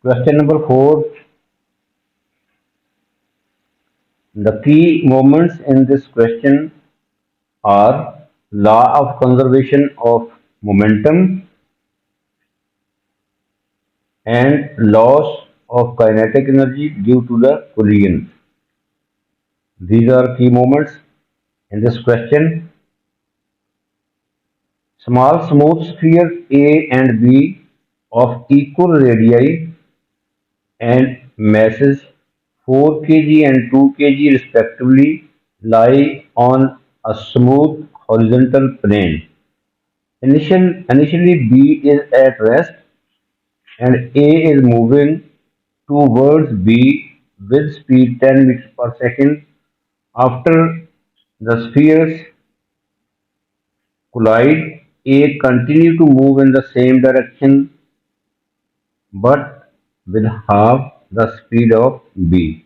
Question number 4. The key moments in this question are law of conservation of momentum and loss of kinetic energy due to the collision. These are key moments in this question. Small smooth spheres A and B of equal radii and masses 4 kg and 2 kg respectively lie on a smooth horizontal plane. Initially B is at rest and A is moving towards B with speed 10 meters per second. After the spheres collide, A continue to move in the same direction but with half the speed of B.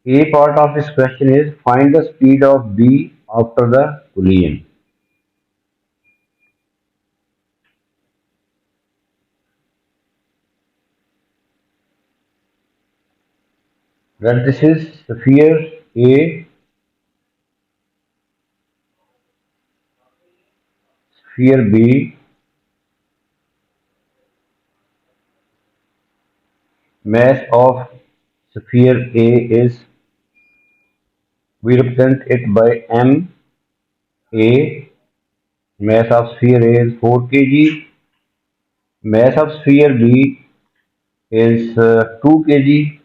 A part of this question is find the speed of B after the collision. Let this is sphere A, sphere B, mass of sphere A is, we represent it by M. A, mass of sphere A is 4 kg, mass of sphere B is 2 kg.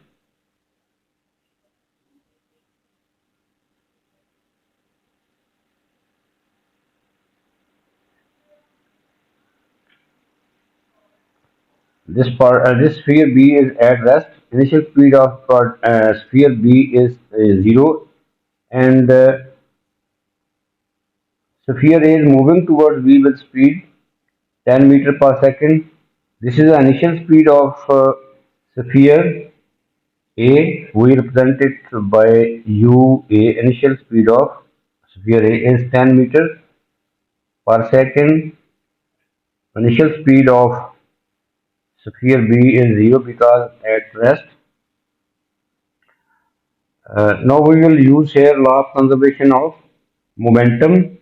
This sphere B is at rest. Initial speed of sphere B is 0 and sphere A is moving towards B with speed 10 meter per second. This is the initial speed of sphere A. We represent it by UA. Initial speed of sphere A is 10 meter per second. Initial speed of sphere B is 0 because at rest. Now we will use here law of conservation of momentum.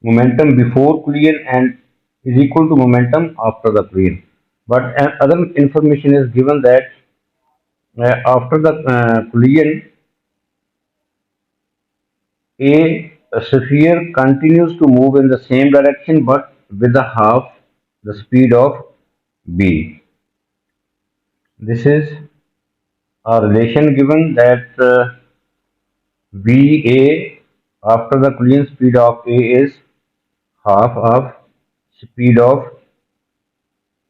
Momentum before collision and is equal to momentum after the collision. But other information is given that after the collision, a sphere continues to move in the same direction but with a half the speed of B. This is a relation given that VA after the collision speed of A is half of speed of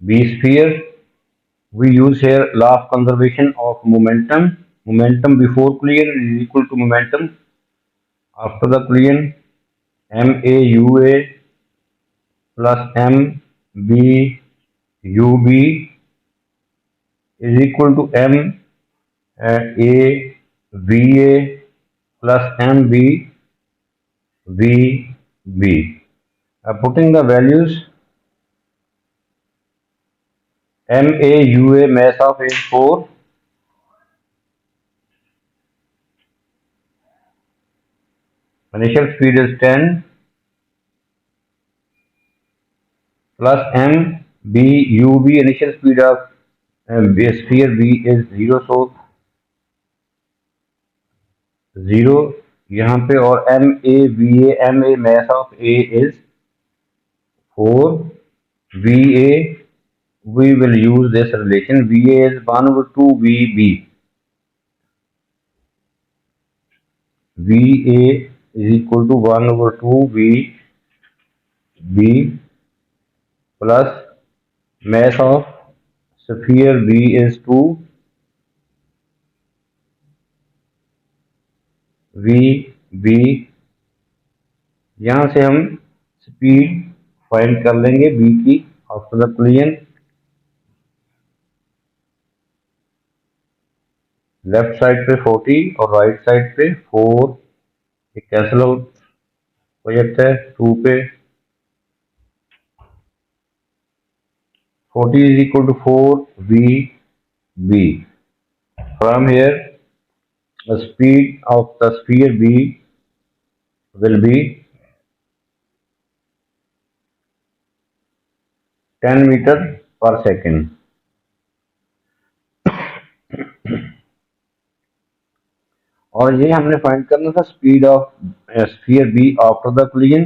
B sphere. We use here law of conservation of momentum. Momentum before collision is equal to momentum after the collision. MAUA plus MBUB is equal to MAVA plus MBVB. Putting the values, MAUA mass of is 4, initial speed is 10, plus MBUB initial speed of sphere B is 0, so 0 यहाँ पे और MA mass of A is 4. VA, we will use this relation. VA is 1 over 2 VB. VA is equal to 1 over 2 VB plus mass of sphere B is 2 VB. यहाँ से हम speed find कर लेंगे B की after the collision. Left side पे 40 और right side पे 4 ये कैंसिल आउट हो जाता है 2 पे 40 is equal to 4 v b. From here the speed of the sphere b will be 10 meter per second. और ये हमने फाइंड करना था speed of sphere B after the collision,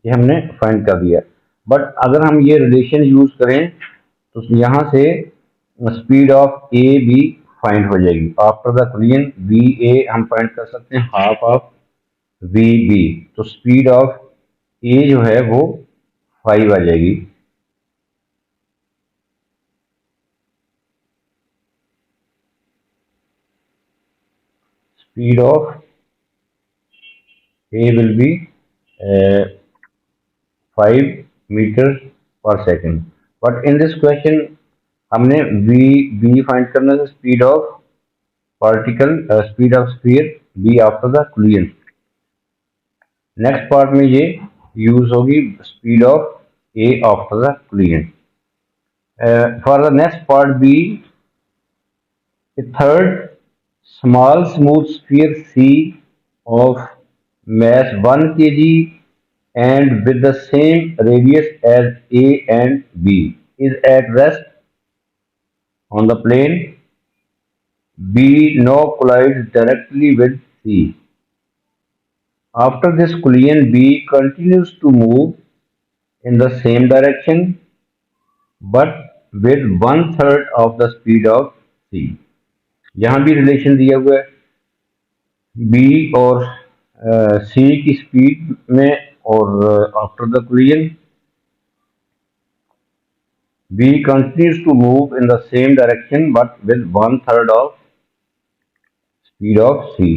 ये हमने फाइंड कर दिया। बट अगर हम ये रिलेशन यूज करें तो यहाँ से speed of A B find हो जाएगी after the collision. V A हम फाइंड कर सकते हैं हाफ ऑफ वी बी, तो स्पीड ऑफ ए जो है वो 5 आ जाएगी। Speed of A will be 5 metre पर second. But in this question हमने वी बी फाइंड करना है, speed of particle speed of sphere B after the collision. Next part में ये यूज होगी speed of A after the collision. For the next part B, a third small smooth sphere C of mass 1 kg and with the same radius as A and B is at rest on the plane B now collides directly with C. After this collision, B continues to move in the same direction but with one third of the speed of C. यहाँ भी relation दिया हुआ है B और सी की speed में, और after the collision B continues to move in the same direction but with one third of speed of C.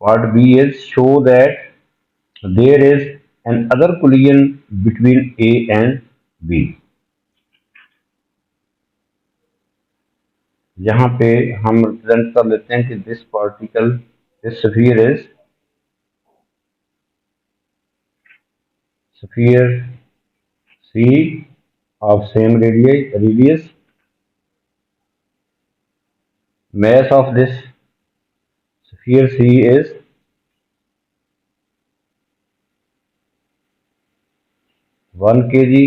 Part B is show that there is an other collision between A and B. यहाँ पे हम represent कर लेते हैं कि this particle this sphere is sphere C of same radius. Mass of this sphere C is 1 kg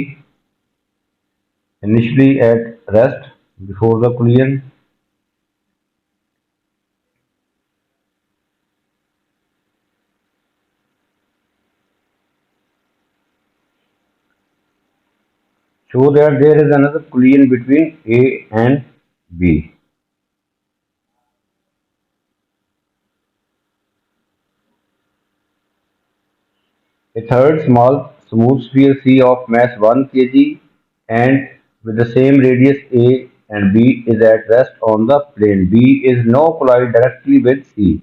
initially at rest before the collision. Show that there is another collision between A and B. A third small smooth sphere C of mass 1 kg and with the same radius A and B is at rest on the plane B is now collide directly with C.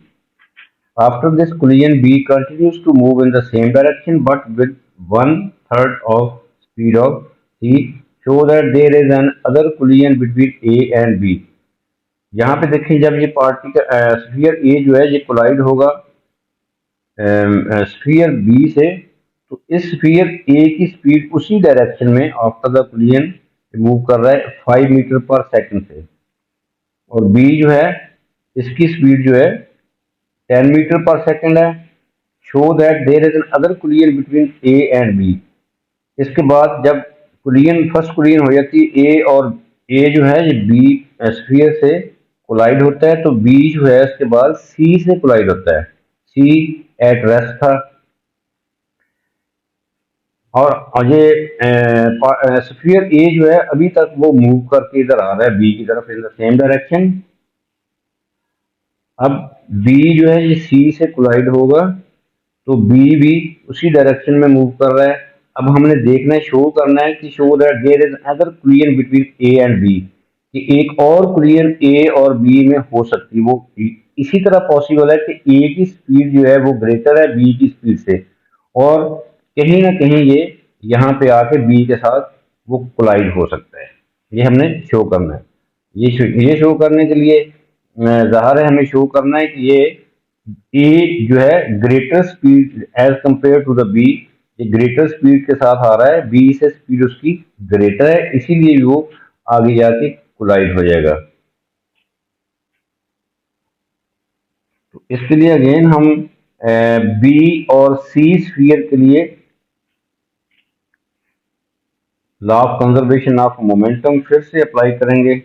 After this collision, B continues to move in the same direction but with one third of speed of C. Show that there is an other collision between A and B. यहाँ पे देखें जब ये particle sphere ए जो है ये collide होगा sphere B से, तो इस स्फीयर ए की स्पीड उसी डायरेक्शन में आफ्टर द कोलिजन मूव कर रहा है 5 मीटर पर सेकंड से, और बी जो है इसकी स्पीड जो है 10 मीटर पर सेकंड है। Show that there is an other collision between A and B. इसके बाद जब कोलिजन फर्स्ट कोलिजन हो जाती है ए और ए जो है ये बी स्फीयर से कोलाइड होता है, तो बी जो है इसके बाद सी से कोलाइड होता है। सी एट रेस्ट था और ये स्फीयर ए जो है अभी तक वो मूव करके इधर आ रहा है बी की तरफ इन द सेम डायरेक्शन। अब बी जो है ये सी से कोलाइड होगा तो बी भी उसी डायरेक्शन में मूव कर रहा है। अब हमने देखना है, शो करना है कि show that there is other collision between A and B, कि एक और कोलिजन ए और बी में हो सकती है। वो इसी तरह पॉसिबल है कि ए की स्पीड जो है वो ग्रेटर है बी की स्पीड से, और कहीं ना कहीं ये यहाँ पे आके बी के साथ वो कोलाइड हो सकता है। ये हमने शो करना है। ये शो करने के लिए ज़ाहिर है हमें शो करना है कि ये ए जो है greater speed as compare to the B, ये ग्रेटर स्पीड के साथ आ रहा है, बी से स्पीड उसकी ग्रेटर है, इसीलिए वो आगे जाके कोलाइड हो जाएगा। तो इसके लिए अगेन हम बी और सी स्फीयर के लिए law of conservation of momentum फिर से अप्लाई करेंगे।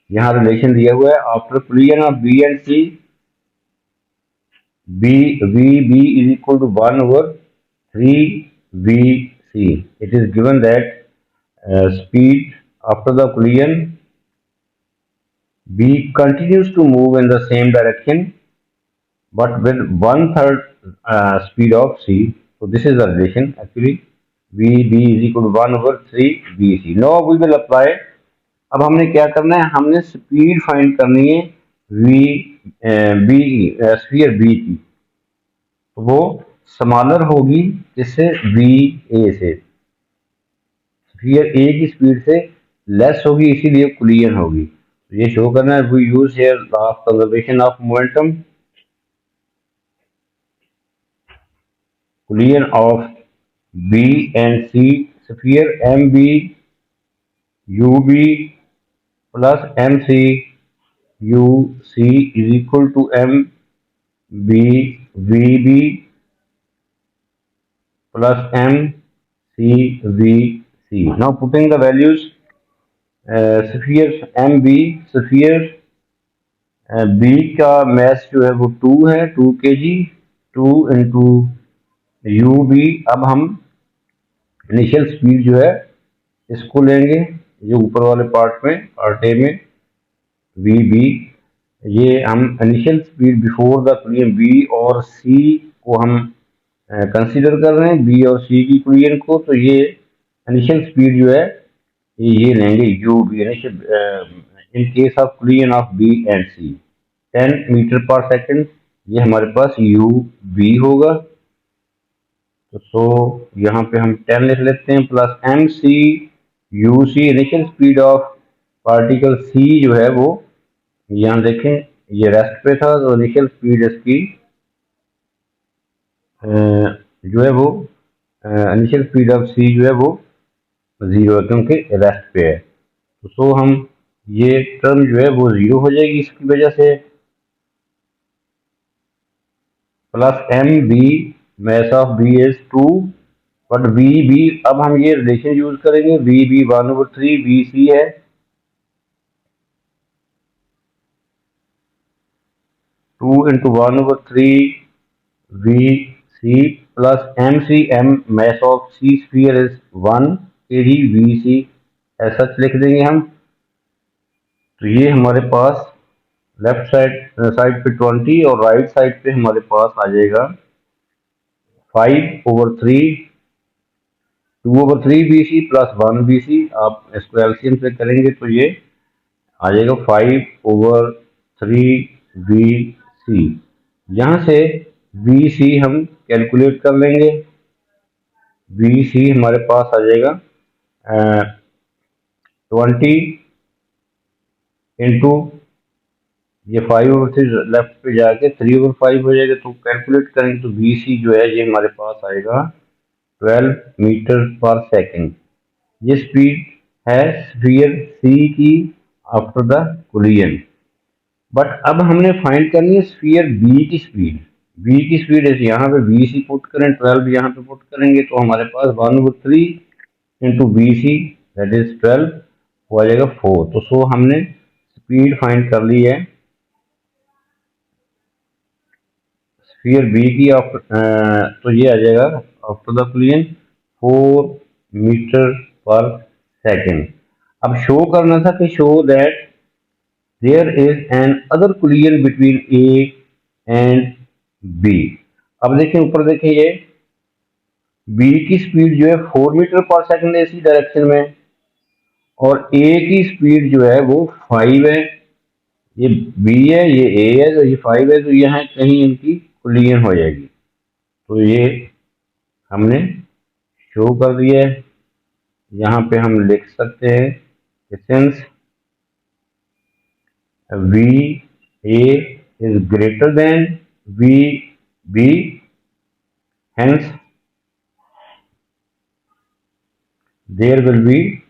यहाँ रिलेशन दिया हुआ है, after collision of B and C, B V B is equal to 1/3 VC. It is given that speed after the collision B continues to move in the same direction but with 1/3 speed of C. So this is the relation actually, VB is equal to 1/3 VC. Now we will apply, अब हमने क्या करना है, हमने speed find करनी है we B sphere B की, तो वो स्मॉलर होगी जिससे वी ए से, स्फीयर ए की स्पीड से लेस होगी, इसीलिए कोलिजन होगी। तो ये शो करना है, we use here law of conservation of momentum, collision of B and C sphere MB UB plus MC UC is equal to MB VB plus MC VC. Now putting the values, sphere MB, sphere B का mass जो है वो 2 है, 2 kg, 2 into UB। अब हम initial speed जो है इसको लेंगे, जो ऊपर वाले पार्ट में, पार्ट ए में वी बी, ये हम initial speed before the collision B और सी को हम कंसीडर कर रहे हैं, बी और सी की कोलिजन को। तो ये इनिशियल स्पीड जो है ये लेंगे U B, in case of collision of B and C 10 meter पर सेकेंड, ये हमारे पास यू बी होगा। तो यहाँ पे हम 10 लिख लेते हैं, plus M C U C, initial speed of particle C जो है वो, यहाँ देखें ये रेस्ट पे था, तो इनिशियल स्पीड इसकी जो है वो, इनिशियल स्पीड ऑफ सी जो है वो 0 है क्योंकि रेस्ट पे है। तो हम ये टर्म जो है वो 0 हो जाएगी इसकी वजह से, plus M B, mass of B is 2, but v B, अब हम ये रिलेशन यूज करेंगे, वी बी 1/3 वी सी है, 2 into 1/3 v C plus M C, M mass of C sphere is 1 kg v C, ऐसा लिख देंगे हम। तो ये हमारे पास लेफ्ट साइड साइड पे 20 और राइट साइड पे हमारे पास आ जाएगा 5/3, 2/3 B C plus 1 B C. आप इसको एलसीएम से करेंगे तो ये आ जाएगा 5/3 बी सी। यहाँ से बी सी हम कैलकुलेट कर लेंगे, बी सी हमारे पास आ जाएगा 20 इंटू ये 5/3 लेफ्ट पे जाके 3/5 हो जाएगा, तो कैलकुलेट करेंगे तो बी सी जो है ये हमारे पास आएगा 12 मीटर पर सेकेंड। ये स्पीड है स्फीयर सी की आफ्टर द कोलिजन। बट अब हमने फाइंड करनी है स्फीयर बी की स्पीड, बी की स्पीड है यहाँ पे बी सी पुट करें, 12 यहाँ पे पुट करेंगे तो हमारे पास 1/3 into B C that is 12 हो जाएगा 4। तो हमने स्पीड फाइंड कर ली है स्फीयर बी की, तो ये आ जाएगा आफ्टर द कोलिजन 4 मीटर पर सेकेंड। अब शो करना था कि show that there is an other collision between A and B. अब देखिए ऊपर देखिए, ये बी की स्पीड जो है 4 मीटर पर सेकेंड इसी डायरेक्शन में, और ए की स्पीड जो है वो 5 है, ये बी है ये ए है, तो ये 5 है, तो यहाँ कहीं इनकी कोलिजन हो जाएगी। तो ये हमने शो कर दिया है, यहाँ पे हम लिख सकते हैं कि since VA is greater than VB, hence there will be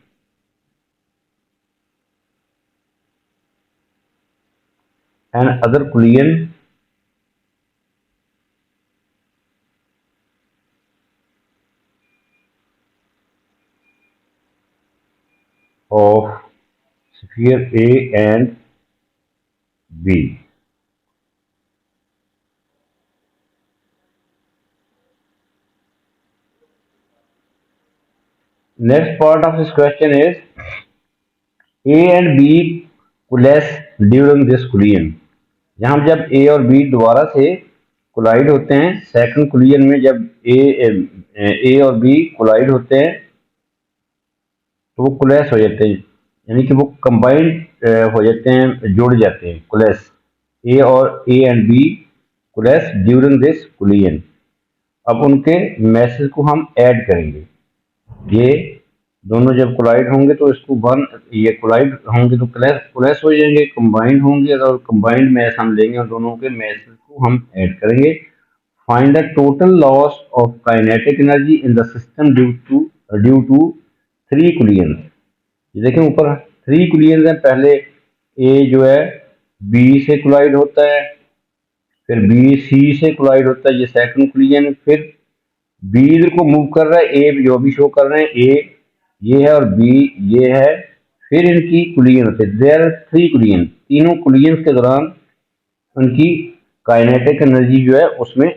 an other collision of sphere A and B. Next part of this question is A and B coalesce during this collision. यहाँ जब A और B दोबारा से collide होते हैं, second collision में जब A और B कोलाइड होते हैं तो वो कोलेस हो जाते हैं, यानी कि वो कंबाइंड हो जाते हैं, जुड़ जाते हैं, coalesce. A and B coalesce during this collision. अब उनके मैसेज को हम ऐड करेंगे। ये दोनों जब कोलाइड होंगे तो इसको ये कोलाइड होंगे तो कोलेस हो जाएंगे, कंबाइंड होंगे, अगर कंबाइंड मैस हम लेंगे और दोनों के मैसेज को हम ऐड करेंगे। Find the total loss of kinetic energy in the system due to 3 collision. ये देखें ऊपर 3 कोलिजन है, पहले ए जो है बी से कोलाइड होता है, फिर बी सी से कोलाइड होता है, ये सेकंड कोलिजन, फिर बी इधर को मूव कर रहा है, ए जो भी शो कर रहे हैं, ए ये है और बी ये है, फिर इनकी कोलिजन होते हैं। देयर आर 3 कोलिजन, तीनों कोलिजन के दौरान उनकी काइनेटिक एनर्जी जो है उसमें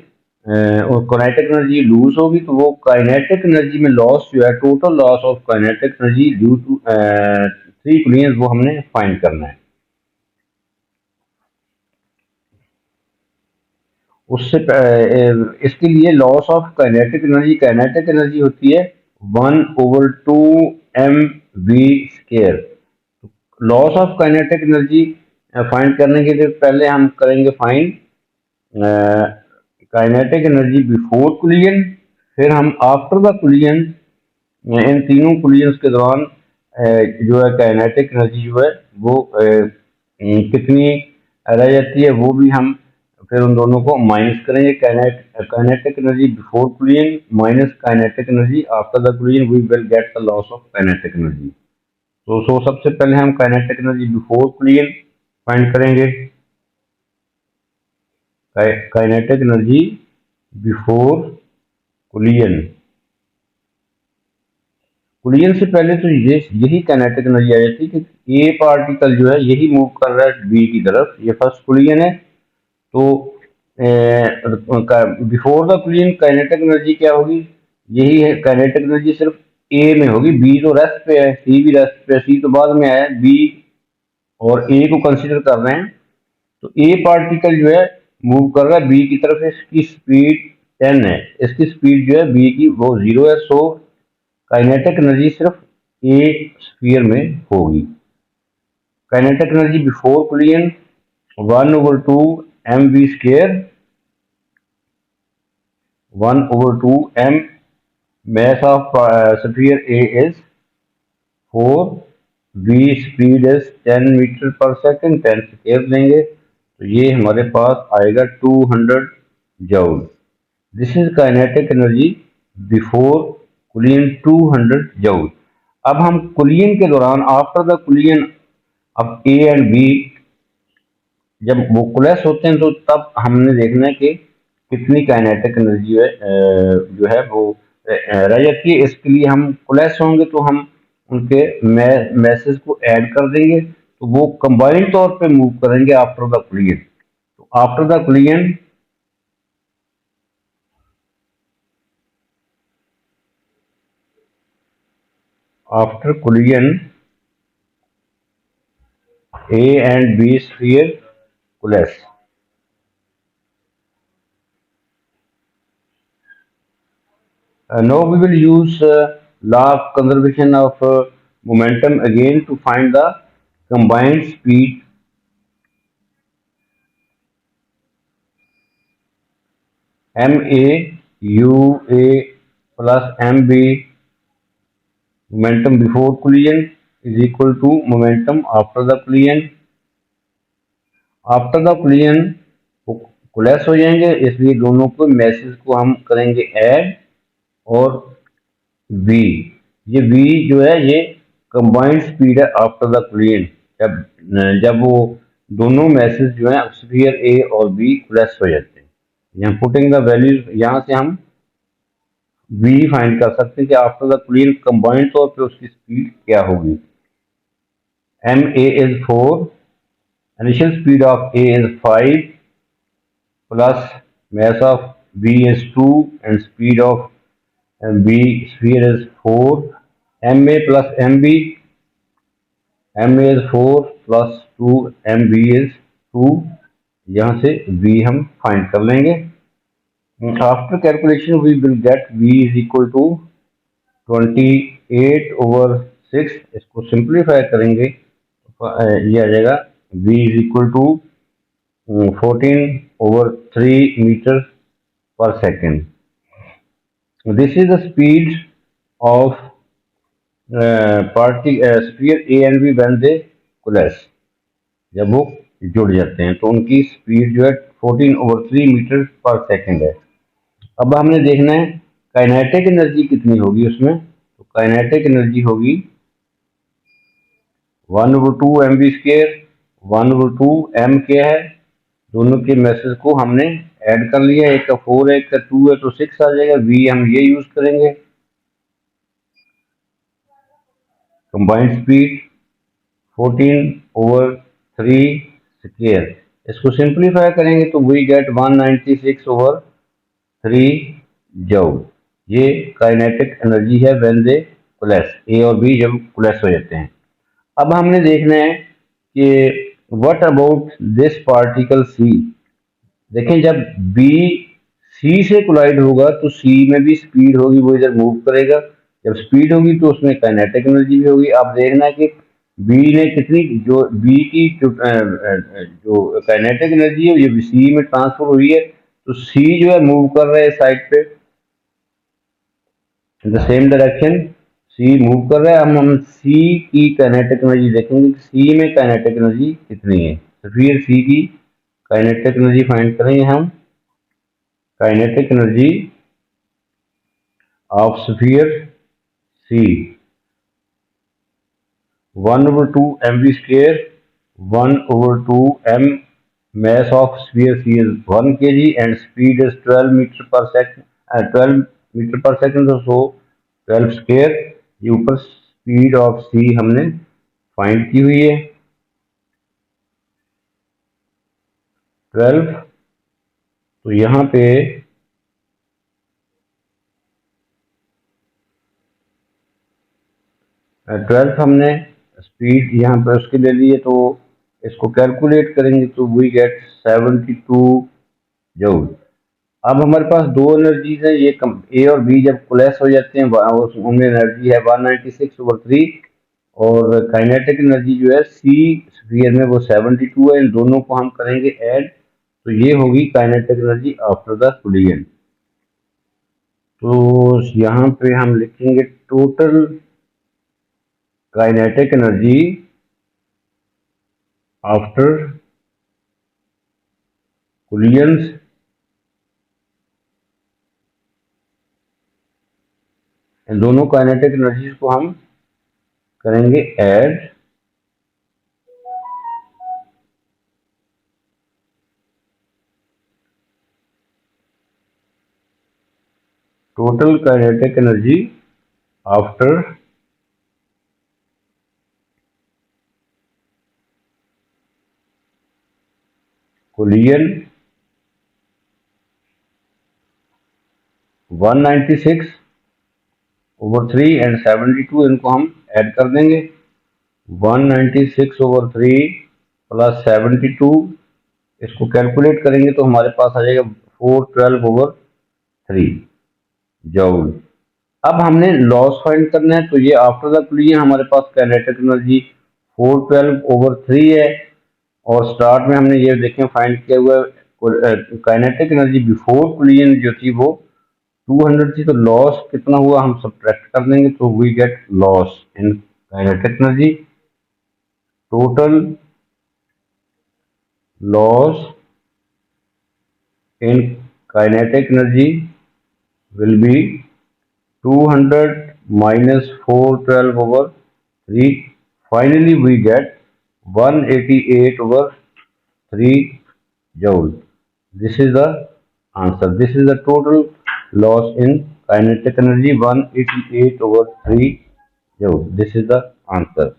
काइनेटिक एनर्जी लूज होगी, तो वो काइनेटिक एनर्जी में लॉस जो है, total loss of kinetic energy due to 3 collision, वो हमने फाइंड करना है। उससे इसके लिए लॉस ऑफ काइनेटिक एनर्जी होती है 1/2 mv²। Loss of kinetic energy find करने के लिए पहले हम करेंगे find kinetic energy before collision, फिर हम आफ्टर द कोलिजन इन तीनों कोलिजन के दौरान जो है काइनेटिक एनर्जी जो है वो कितनी रह जाती है, वो भी हम फिर उन दोनों को माइनस करेंगे। Kinetic energy before collision minus kinetic energy after the collision, we will get the loss of kinetic energy. तो सबसे पहले हम kinetic energy before collision find करेंगे। Kinetic energy before collision, collision से पहले तो यही काइनेटिक एनर्जी आ जाती है कि ए पार्टिकल जो है यही मूव कर रहा है बी की तरफ, ये फर्स्ट कोलिजन है, तो before the collision kinetic energy क्या होगी, यही है काइनेटिक एनर्जी, सिर्फ ए में होगी, बी तो रेस्ट पे है, सी भी रेस्ट पे है, सी तो बाद में आया, बी और ए को कंसीडर कर रहे हैं। तो ए पार्टिकल जो है मूव कर रहा है बी की तरफ, इसकी स्पीड 10 है, इसकी स्पीड जो है बी की वो 0 है, सो काइनेटिक एनर्जी सिर्फ ए स्फीयर में होगी। Kinetic energy before collision 1/2 mv², 1/2 m, mass of sphere A is 4, v speed is 10 meter पर सेकेंड, 10 स्केयर लेंगे तो ये हमारे पास आएगा 200 joule. This is kinetic energy before collision 200 joule. अब हम कोलिजन के दौरान आफ्टर द कोलिजन, अब ए एंड बी जब वो कोलेस होते हैं तो तब हमने देखना है कि कितनी काइनेटिक एनर्जी जो है वो रह जाती है। इसके लिए हम कोलेस होंगे तो हम उनके मैसेज को ऐड कर देंगे, तो वो कंबाइंड तौर पे मूव करेंगे आफ्टर द कोलिजन। तो after the collision after collision A and B sphere coalesce. Now we will use law of conservation of momentum again to find the combined speed MA plus MB, momentum before collision is equal to momentum after the collision. After the collision वो collapse हो जाएंगे, इसलिए दोनों को message को हम करेंगे add, और वी, ये वी जो है ये कंबाइंड स्पीड है आफ्टर द कोलिजन, जब जब वो दोनों मैसेज जो है स्फीयर ए और बी कोलैप्स हो जाते हैं। यहाँ पुटिंग द वैल्यूज, यहाँ से हम वी फाइंड कर सकते हैं कि आफ्टर द कोलिजन कंबाइंड तौर पे उसकी स्पीड क्या होगी। M A is 4, initial speed of A is 5 plus mass of B is 2 and speed of B sphere is 4, MA plus MB, MA is 4 plus 2 MB is 2, यहाँ से V हम find कर लेंगे। After calculation we will get V is equal to 28/6, इसको simplify करेंगे ये आ जाएगा V is equal to 14/3 meters per second. This is the speed of sphere A and B when they coalesce. जब वो जुड़ जाते हैं तो उनकी स्पीड जो है 14/3 मीटर पर सेकेंड है। अब हमने देखना है काइनेटिक एनर्जी कितनी होगी उसमें, तो काइनेटिक एनर्जी होगी 1/2 mv², 1/2 m क्या है, दोनों के मैसेज को हमने ऐड कर लिया, एक का 4 है एक का 2 है तो 6 आ जाएगा। वी हम ये यूज करेंगे, कंबाइंड स्पीड 14/3 स्क्वायर, इसको सिंप्लीफाई करेंगे तो वी गेट 196/3 जूल। ये काइनेटिक एनर्जी है व्हेन दे कोलैप्स, ए और बी जब कोलैप्स हो जाते हैं। अब हमने देखना है कि what about this particle C. देखें जब बी सी से कोलाइड होगा तो सी में भी स्पीड होगी, वो इधर मूव करेगा, जब स्पीड होगी तो उसमें काइनेटिक एनर्जी भी होगी। आप देखना है कि बी ने कितनी, जो बी की जो काइनेटिक एनर्जी है ये सी में ट्रांसफर हुई है, तो सी जो है मूव कर रहा है साइड पे in the same direction, C move कर रहा है। हम सी की काइनेटिक एनर्जी देखेंगे कि सी में काइनेटिक एनर्जी कितनी है, तो फिर सी की काइनेटिक एनर्जी फाइंड करेंगे हम। Kinetic energy of sphere C 1/2 mv², 1/2 m, mass of sphere C is 1 kg and speed is 12 meter per second, 12 metre पर सेकंड, तो 12 स्क्वायर, ये ऊपर स्पीड ऑफ सी हमने फाइंड की हुई है 12। तो यहाँ पे 12 हमने स्पीड यहाँ पे उसके ले लिए, तो इसको कैलकुलेट करेंगे तो वी गेट 72 जूल। अब हमारे पास दो एनर्जीज है, ये ए और बी जब कोलैप्स हो जाते हैं उनमें एनर्जी है 196/3, और काइनेटिक एनर्जी जो है सी स्फीयर में वो 72 है। इन दोनों को हम करेंगे ऐड, तो ये होगी kinetic energy after the collision. तो यहाँ पे हम लिखेंगे total kinetic energy after collisions इन दोनों काइनेटिक एनर्जीज को हम करेंगे add, total kinetic energy after collision 196/3 and 72, इनको हम ऐड कर देंगे। 196/3 प्लस 72, इसको कैलकुलेट करेंगे तो हमारे पास आ जाएगा 412/3 जूल। अब हमने लॉस फाइंड करना है, तो ये आफ्टर द कोलिजन हमारे पास काइनेटिक एनर्जी 412/3 है, और स्टार्ट में हमने ये देखें फाइंड किया हुआ काइनेटिक एनर्जी बिफोर कोलिजन जो थी वो 200 थी, तो लॉस कितना हुआ हम सब्ट्रैक्ट कर देंगे, तो we get loss in kinetic energy total loss in kinetic energy will be 200 minus 412 over 3. Finally, we get 188 over 3 joule. This is the answer. This is the total loss in kinetic energy 188 over 3 joule. This is the answer.